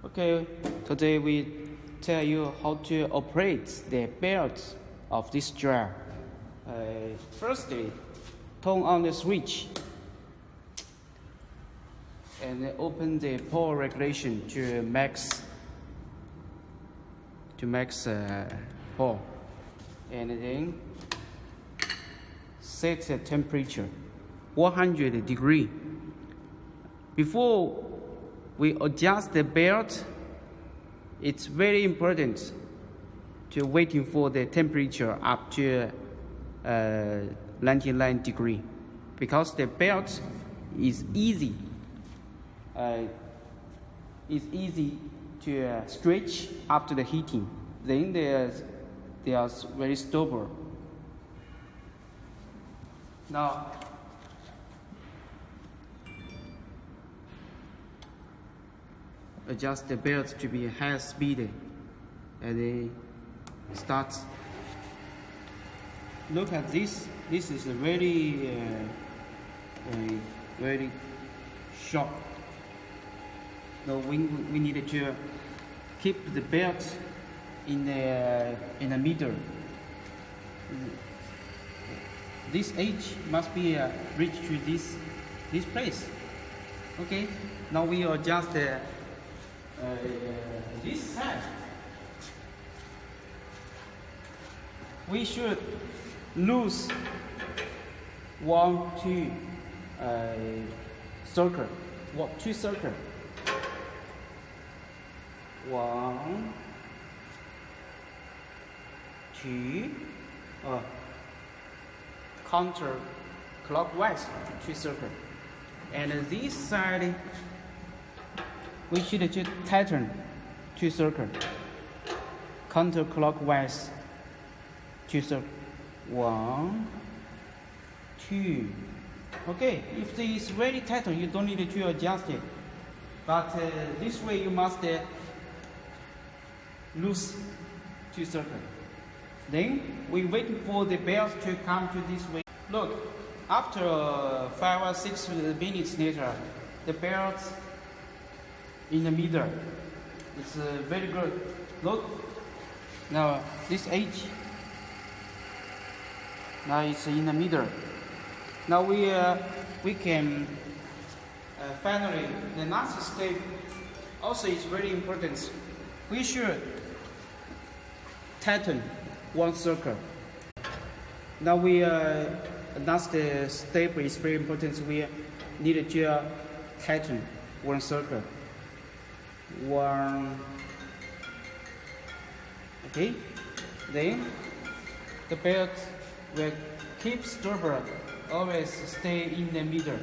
Okay, today we tell you how to operate the belt of this dryer. Firstly, turn on the switch and open the power regulation to max power, and then set the temperature 100 degree. Before we adjust the belt, it's very important to waiting for the temperature up to 99 degree, because the belt is easy to stretch after the heating. Then there's very stable. Now adjust the belt to be high speed, and then start. Look at this. This is a very sharp. Now we need to keep the belt in the middle. This edge must be reached to this place. Okay. Now we adjust this side. We should lose 2 circle. 2 circle. 1, 2, counterclockwise 2 circle. And this side we should tighten 2 circle, counterclockwise 2 circle. 1, 2. Okay, if it is very tight, you don't need to adjust it. But this way you must lose 2 circle. Then we wait for the belt to come to this way. Look, after 5 or 6 minutes later, the belt in the middle. It's very good. Look, now this edge. Now it's in the middle. Now we can finally, the last step also is very important. We should tighten 1 circle. Now last step is very important. We need to tighten 1 circle. 1. Okay. Then the belt will keep stable, always stay in the middle.